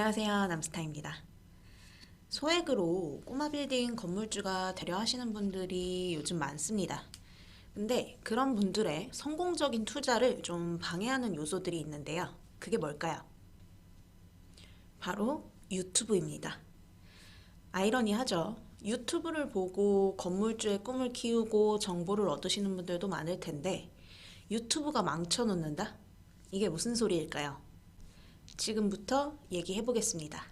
안녕하세요. 남스타입니다. 소액으로 꼬마 빌딩 건물주가 되려 하시는 분들이 요즘 많습니다. 근데 그런 분들의 성공적인 투자를 좀 방해하는 요소들이 있는데요. 그게 뭘까요? 바로 유튜브입니다. 아이러니하죠. 유튜브를 보고 건물주의 꿈을 키우고 정보를 얻으시는 분들도 많을 텐데 유튜브가 망쳐놓는다? 이게 무슨 소리일까요? 지금부터 얘기해 보겠습니다.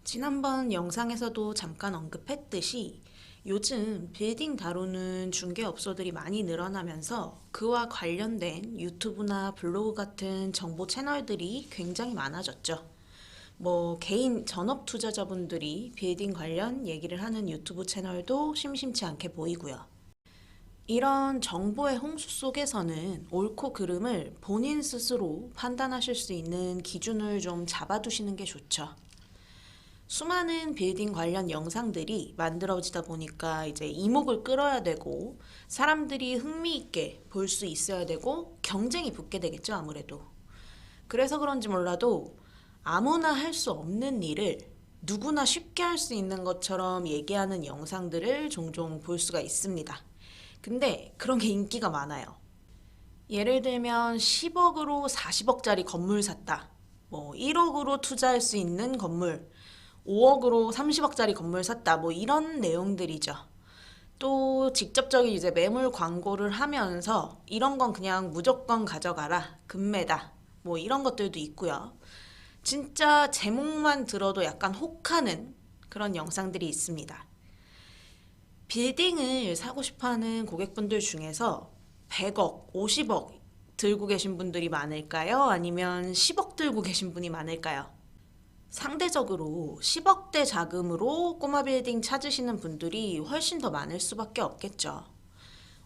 지난번 영상에서도 잠깐 언급했듯이 요즘 빌딩 다루는 중개업소들이 많이 늘어나면서 그와 관련된 유튜브나 블로그 같은 정보 채널들이 굉장히 많아졌죠. 개인 전업 투자자분들이 빌딩 관련 얘기를 하는 유튜브 채널도 심심치 않게 보이고요. 이런 정보의 홍수 속에서는 옳고 그름을 본인 스스로 판단하실 수 있는 기준을 좀 잡아두시는 게 좋죠. 수많은 빌딩 관련 영상들이 만들어지다 보니까 이제 이목을 끌어야 되고 사람들이 흥미있게 볼 수 있어야 되고 경쟁이 붙게 되겠죠, 아무래도. 그래서 그런지 몰라도 아무나 할 수 없는 일을 누구나 쉽게 할 수 있는 것처럼 얘기하는 영상들을 종종 볼 수가 있습니다. 근데 그런 게 인기가 많아요. 예를 들면 10억으로 40억짜리 건물 샀다. 1억으로 투자할 수 있는 건물, 5억으로 30억짜리 건물 샀다. 이런 내용들이죠. 또 직접적인 이제 매물 광고를 하면서 이런 건 그냥 무조건 가져가라. 금매다. 이런 것들도 있고요. 진짜 제목만 들어도 약간 혹하는 그런 영상들이 있습니다. 빌딩을 사고 싶어하는 고객분들 중에서 100억, 50억 들고 계신 분들이 많을까요? 아니면 10억 들고 계신 분이 많을까요? 상대적으로 10억대 자금으로 꼬마 빌딩 찾으시는 분들이 훨씬 더 많을 수밖에 없겠죠.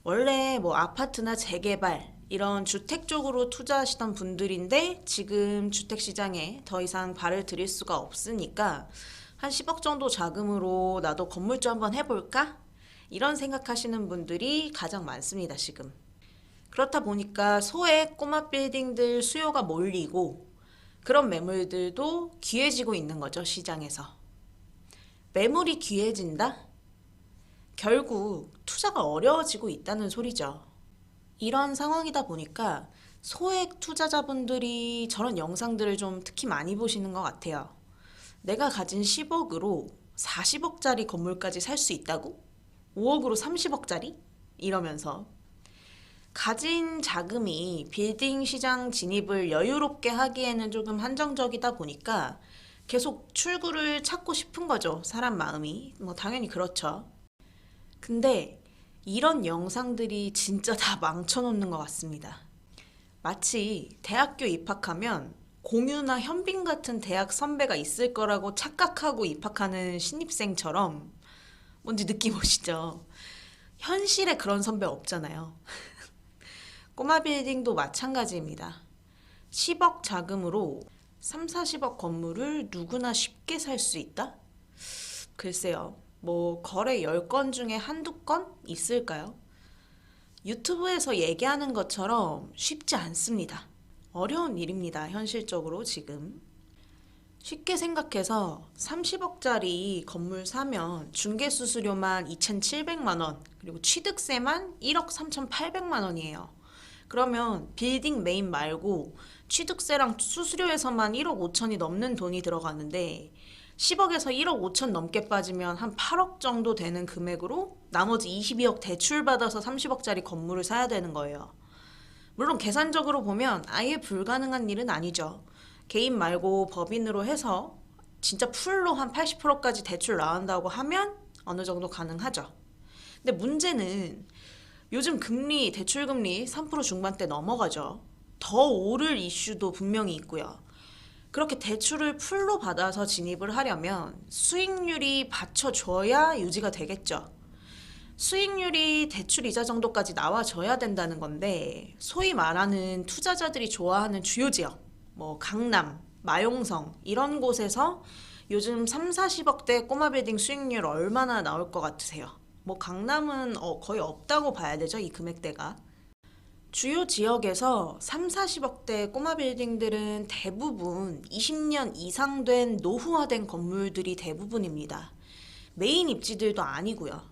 원래 아파트나 재개발 이런 주택 쪽으로 투자하시던 분들인데 지금 주택 시장에 더 이상 발을 들일 수가 없으니까 한 10억 정도 자금으로 나도 건물주 한번 해볼까? 이런 생각하시는 분들이 가장 많습니다, 지금. 그렇다 보니까 소액 꼬마 빌딩들 수요가 몰리고 그런 매물들도 귀해지고 있는 거죠, 시장에서. 매물이 귀해진다? 결국 투자가 어려워지고 있다는 소리죠. 이런 상황이다 보니까 소액 투자자분들이 저런 영상들을 좀 특히 많이 보시는 것 같아요. 내가 가진 10억으로 40억짜리 건물까지 살 수 있다고? 5억으로 30억짜리? 이러면서 가진 자금이 빌딩 시장 진입을 여유롭게 하기에는 조금 한정적이다 보니까 계속 출구를 찾고 싶은 거죠. 사람 마음이. 당연히 그렇죠. 근데 이런 영상들이 진짜 다 망쳐놓는 것 같습니다. 마치 대학교 입학하면 공유나 현빈 같은 대학 선배가 있을 거라고 착각하고 입학하는 신입생처럼 뭔지 느낌 오시죠? 현실에 그런 선배 없잖아요. 꼬마 빌딩도 마찬가지입니다. 10억 자금으로 3, 40억 건물을 누구나 쉽게 살 수 있다? 글쎄요. 거래 10건 중에 한두 건 있을까요? 유튜브에서 얘기하는 것처럼 쉽지 않습니다. 어려운 일입니다. 현실적으로 지금. 쉽게 생각해서 30억짜리 건물 사면 중개수수료만 2,700만 원, 그리고 취득세만 1억 3,800만 원이에요. 그러면 빌딩 메인 말고 취득세랑 수수료에서만 1억 5천이 넘는 돈이 들어가는데 10억에서 1억 5천 넘게 빠지면 한 8억 정도 되는 금액으로 나머지 22억 대출 받아서 30억짜리 건물을 사야 되는 거예요. 물론 계산적으로 보면 아예 불가능한 일은 아니죠. 개인 말고 법인으로 해서 진짜 풀로 한 80%까지 대출 나온다고 하면 어느 정도 가능하죠. 근데 문제는 요즘 금리, 대출 금리 3% 중반대 넘어가죠. 더 오를 이슈도 분명히 있고요. 그렇게 대출을 풀로 받아서 진입을 하려면 수익률이 받쳐줘야 유지가 되겠죠. 수익률이 대출 이자 정도까지 나와줘야 된다는 건데 소위 말하는 투자자들이 좋아하는 주요 지역, 강남, 마용성 이런 곳에서 요즘 3, 40억대 꼬마 빌딩 수익률 얼마나 나올 것 같으세요? 강남은 거의 없다고 봐야 되죠, 이 금액대가. 주요 지역에서 3, 40억대 꼬마 빌딩들은 대부분 20년 이상 된 노후화된 건물들이 대부분입니다. 메인 입지들도 아니고요.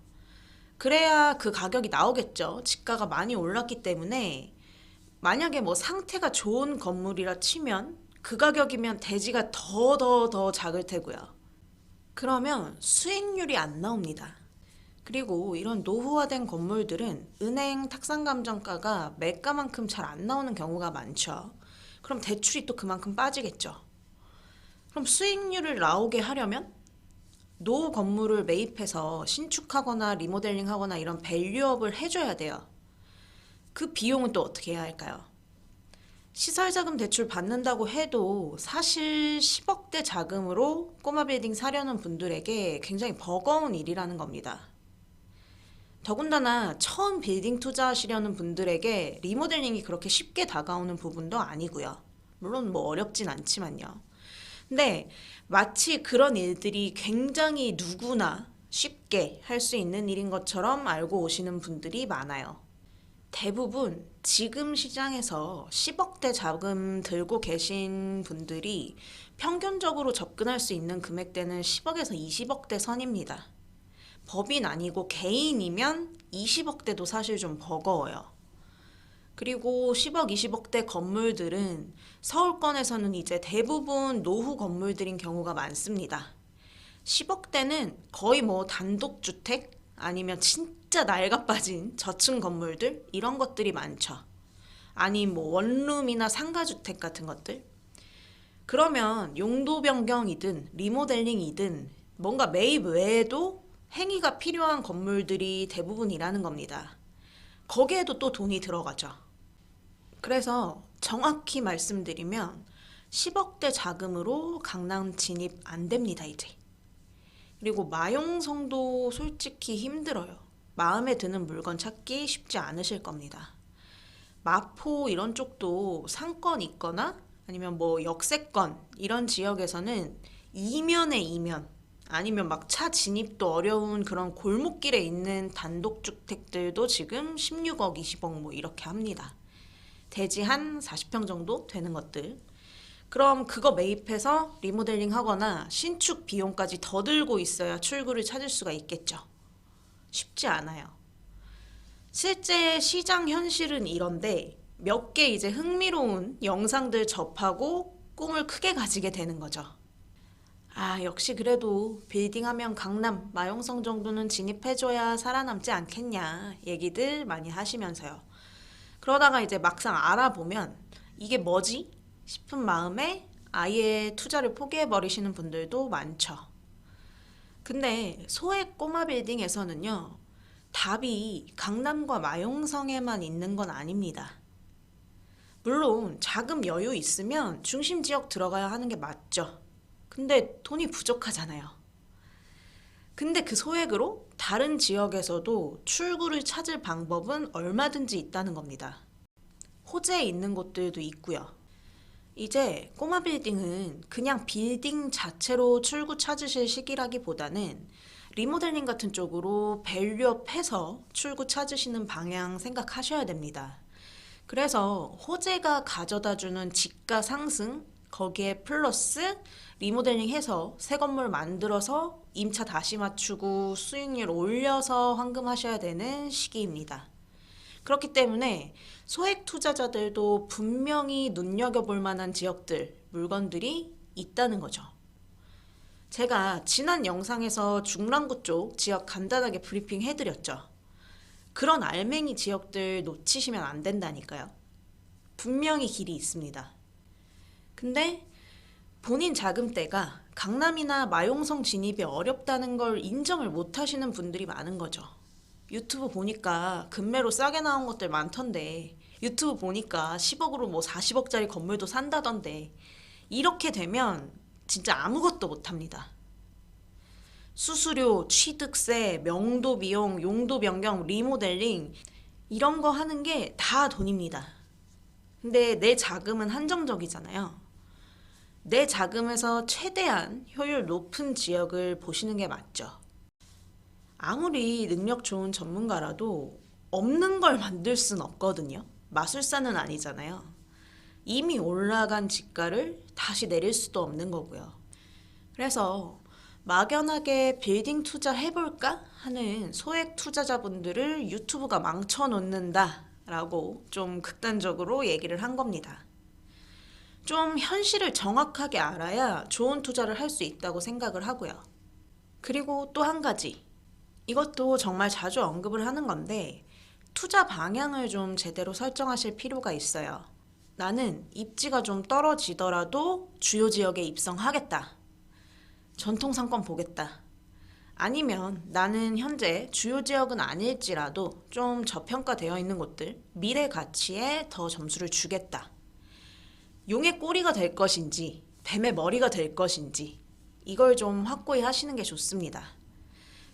그래야 그 가격이 나오겠죠. 집가가 많이 올랐기 때문에 만약에 뭐 상태가 좋은 건물이라 치면 그 가격이면 대지가 더 작을 테고요. 그러면 수익률이 안 나옵니다. 그리고 이런 노후화된 건물들은 은행 탁상감정가가 매가만큼 잘 안 나오는 경우가 많죠. 그럼 대출이 또 그만큼 빠지겠죠. 그럼 수익률을 나오게 하려면 노후 건물을 매입해서 신축하거나 리모델링하거나 이런 밸류업을 해줘야 돼요. 그 비용은 또 어떻게 해야 할까요? 시설자금 대출 받는다고 해도 사실 10억대 자금으로 꼬마 빌딩 사려는 분들에게 굉장히 버거운 일이라는 겁니다. 더군다나 처음 빌딩 투자하시려는 분들에게 리모델링이 그렇게 쉽게 다가오는 부분도 아니고요. 물론 뭐 어렵진 않지만요. 근데 마치 그런 일들이 굉장히 누구나 쉽게 할 수 있는 일인 것처럼 알고 오시는 분들이 많아요. 대부분 지금 시장에서 10억대 자금 들고 계신 분들이 평균적으로 접근할 수 있는 금액대는 10억에서 20억대 선입니다. 법인 아니고 개인이면 20억대도 사실 좀 버거워요. 그리고 10억, 20억대 건물들은 서울권에서는 이제 대부분 노후 건물들인 경우가 많습니다. 10억대는 거의 뭐 단독주택 아니면 진짜 낡아빠진 저층 건물들 이런 것들이 많죠. 아니 뭐 원룸이나 상가주택 같은 것들. 그러면 용도 변경이든 리모델링이든 뭔가 매입 외에도 행위가 필요한 건물들이 대부분이라는 겁니다. 거기에도 또 돈이 들어가죠. 그래서 정확히 말씀드리면 10억대 자금으로 강남 진입 안 됩니다, 이제. 그리고 마용성도 솔직히 힘들어요. 마음에 드는 물건 찾기 쉽지 않으실 겁니다. 마포 이런 쪽도 상권 있거나 아니면 뭐 역세권 이런 지역에서는 이면에 이면 아니면 막 차 진입도 어려운 그런 골목길에 있는 단독주택들도 지금 16억, 20억 뭐 이렇게 합니다. 대지 한 40평 정도 되는 것들. 그럼 그거 매입해서 리모델링 하거나 신축 비용까지 더 들고 있어야 출구를 찾을 수가 있겠죠. 쉽지 않아요. 실제 시장 현실은 이런데 몇 개 이제 흥미로운 영상들 접하고 꿈을 크게 가지게 되는 거죠. 아, 역시 그래도 빌딩하면 강남, 마용성 정도는 진입해줘야 살아남지 않겠냐 얘기들 많이 하시면서요. 그러다가 이제 막상 알아보면 이게 뭐지? 싶은 마음에 아예 투자를 포기해버리시는 분들도 많죠. 근데 소액 꼬마 빌딩에서는요, 답이 강남과 마용성에만 있는 건 아닙니다. 물론 자금 여유 있으면 중심 지역 들어가야 하는 게 맞죠. 근데 돈이 부족하잖아요. 근데 그 소액으로 다른 지역에서도 출구를 찾을 방법은 얼마든지 있다는 겁니다. 호재에 있는 곳들도 있고요. 이제 꼬마 빌딩은 그냥 빌딩 자체로 출구 찾으실 시기라기보다는 리모델링 같은 쪽으로 밸류업해서 출구 찾으시는 방향 생각하셔야 됩니다. 그래서 호재가 가져다주는 지가 상승, 거기에 플러스 리모델링 해서 새 건물 만들어서 임차 다시 맞추고 수익률 올려서 환금하셔야 되는 시기입니다. 그렇기 때문에 소액 투자자들도 분명히 눈여겨볼 만한 지역들, 물건들이 있다는 거죠. 제가 지난 영상에서 중랑구 쪽 지역 간단하게 브리핑 해드렸죠. 그런 알맹이 지역들 놓치시면 안 된다니까요. 분명히 길이 있습니다. 근데 본인 자금대가 강남이나 마용성 진입이 어렵다는 걸 인정을 못 하시는 분들이 많은 거죠. 유튜브 보니까 금매로 싸게 나온 것들 많던데, 유튜브 보니까 10억으로 뭐 40억짜리 건물도 산다던데, 이렇게 되면 진짜 아무것도 못 합니다. 수수료, 취득세, 명도 비용, 용도 변경, 리모델링 이런 거 하는 게 다 돈입니다. 근데 내 자금은 한정적이잖아요. 내 자금에서 최대한 효율 높은 지역을 보시는 게 맞죠. 아무리 능력 좋은 전문가라도 없는 걸 만들 순 없거든요. 마술사는 아니잖아요. 이미 올라간 지가를 다시 내릴 수도 없는 거고요. 그래서 막연하게 빌딩 투자 해볼까 하는 소액 투자자분들을 유튜브가 망쳐놓는다 라고 좀 극단적으로 얘기를 한 겁니다. 좀 현실을 정확하게 알아야 좋은 투자를 할 수 있다고 생각을 하고요. 그리고 또 한 가지, 이것도 정말 자주 언급을 하는 건데 투자 방향을 좀 제대로 설정하실 필요가 있어요. 나는 입지가 좀 떨어지더라도 주요 지역에 입성하겠다. 전통 상권 보겠다. 아니면 나는 현재 주요 지역은 아닐지라도 좀 저평가되어 있는 곳들, 미래 가치에 더 점수를 주겠다. 용의 꼬리가 될 것인지, 뱀의 머리가 될 것인지, 이걸 좀 확고히 하시는 게 좋습니다.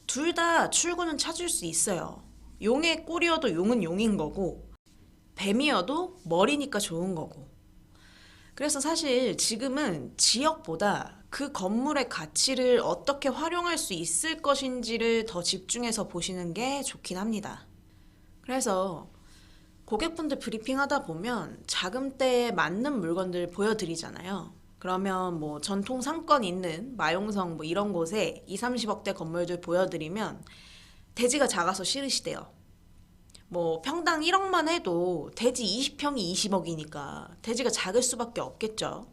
둘 다 출구는 찾을 수 있어요. 용의 꼬리여도 용은 용인 거고, 뱀이어도 머리니까 좋은 거고. 그래서 사실 지금은 지역보다 그 건물의 가치를 어떻게 활용할 수 있을 것인지를 더 집중해서 보시는 게 좋긴 합니다. 그래서 고객분들 브리핑 하다 보면 자금대에 맞는 물건들 보여드리잖아요. 그러면 뭐 전통 상권 있는 마용성 뭐 이런 곳에 2, 30억대 건물들 보여드리면 대지가 작아서 싫으시대요. 뭐 평당 1억만 해도 대지 20평이 20억이니까 대지가 작을 수밖에 없겠죠.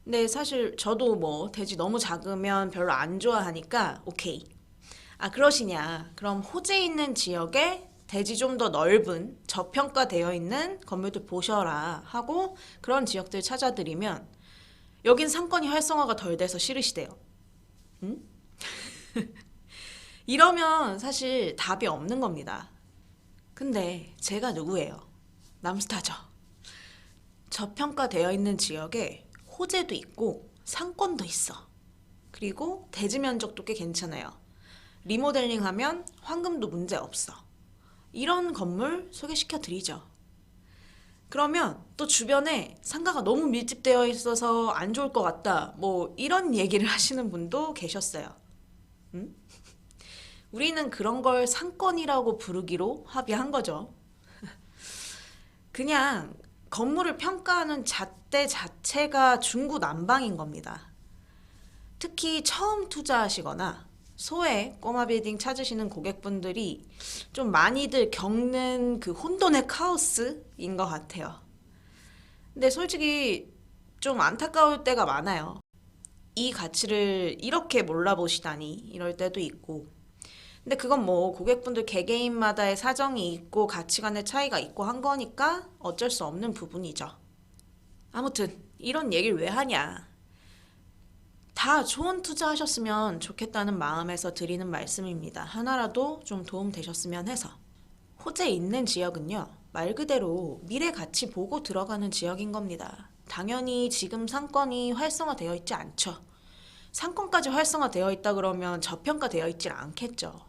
근데 사실 저도 뭐 대지 너무 작으면 별로 안 좋아하니까 오케이. 아 그러시냐. 그럼 호재 있는 지역에 대지 좀 더 넓은 저평가되어 있는 건물들 보셔라 하고 그런 지역들 찾아드리면 여긴 상권이 활성화가 덜 돼서 싫으시대요. 응? 이러면 사실 답이 없는 겁니다. 근데 제가 누구예요? 남스타죠. 저평가되어 있는 지역에 호재도 있고 상권도 있어. 그리고 대지 면적도 꽤 괜찮아요. 리모델링 하면 황금도 문제 없어. 이런 건물 소개시켜 드리죠. 그러면 또 주변에 상가가 너무 밀집되어 있어서 안 좋을 것 같다. 뭐 이런 얘기를 하시는 분도 계셨어요. 응? 우리는 그런 걸 상권이라고 부르기로 합의한 거죠. 그냥 건물을 평가하는 잣대 자체가 중구난방인 겁니다. 특히 처음 투자하시거나 소액 꼬마 빌딩 찾으시는 고객분들이 좀 많이들 겪는 그 혼돈의 카오스인 것 같아요. 근데 솔직히 좀 안타까울 때가 많아요. 이 가치를 이렇게 몰라보시다니 이럴 때도 있고. 근데 그건 뭐 고객분들 개개인마다의 사정이 있고 가치관의 차이가 있고 한 거니까 어쩔 수 없는 부분이죠. 아무튼 이런 얘기를 왜 하냐. 다 좋은 투자하셨으면 좋겠다는 마음에서 드리는 말씀입니다. 하나라도 좀 도움 되셨으면 해서. 호재 있는 지역은요, 말 그대로 미래 가치 보고 들어가는 지역인 겁니다. 당연히 지금 상권이 활성화되어 있지 않죠. 상권까지 활성화되어 있다 그러면 저평가되어 있질 않겠죠.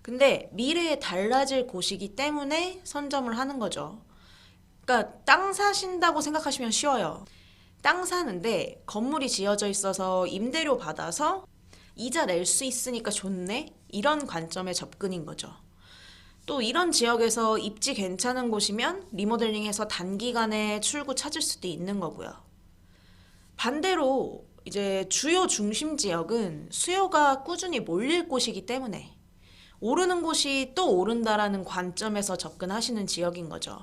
근데 미래에 달라질 곳이기 때문에 선점을 하는 거죠. 그러니까 땅 사신다고 생각하시면 쉬워요. 땅 사는데 건물이 지어져 있어서 임대료 받아서 이자 낼 수 있으니까 좋네? 이런 관점의 접근인 거죠. 또 이런 지역에서 입지 괜찮은 곳이면 리모델링해서 단기간에 출구 찾을 수도 있는 거고요. 반대로 이제 주요 중심 지역은 수요가 꾸준히 몰릴 곳이기 때문에 오르는 곳이 또 오른다라는 관점에서 접근하시는 지역인 거죠.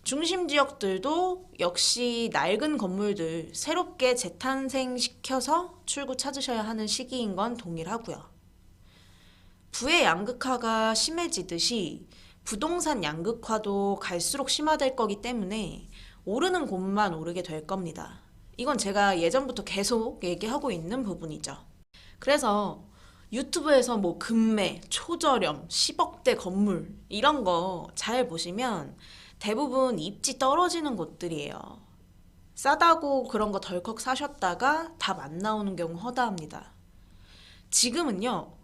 중심 지역들도 역시 낡은 건물들 새롭게 재탄생시켜서 출구 찾으셔야 하는 시기인 건 동일하고요. 부의 양극화가 심해지듯이 부동산 양극화도 갈수록 심화될 거기 때문에 오르는 곳만 오르게 될 겁니다. 이건 제가 예전부터 계속 얘기하고 있는 부분이죠. 그래서 유튜브에서 뭐 금매, 초저렴, 10억대 건물 이런 거 잘 보시면 대부분 입지 떨어지는 곳들이에요. 싸다고 그런 거 덜컥 사셨다가 답 안 나오는 경우 허다합니다. 지금은요,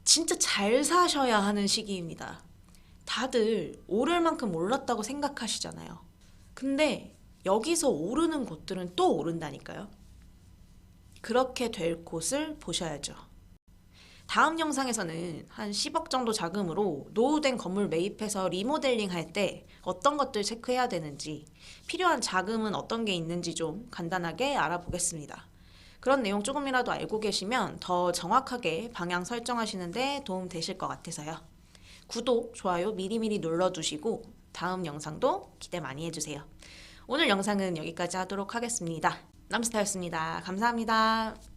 진짜 잘 사셔야 하는 시기입니다. 다들 오를 만큼 올랐다고 생각하시잖아요. 근데 여기서 오르는 곳들은 또 오른다니까요. 그렇게 될 곳을 보셔야죠. 다음 영상에서는 한 10억 정도 자금으로 노후된 건물 매입해서 리모델링 할 때 어떤 것들 체크해야 되는지, 필요한 자금은 어떤 게 있는지 좀 간단하게 알아보겠습니다. 그런 내용 조금이라도 알고 계시면 더 정확하게 방향 설정하시는데 도움 되실 것 같아서요. 구독, 좋아요 미리미리 눌러두시고 다음 영상도 기대 많이 해주세요. 오늘 영상은 여기까지 하도록 하겠습니다. 남스타였습니다. 감사합니다.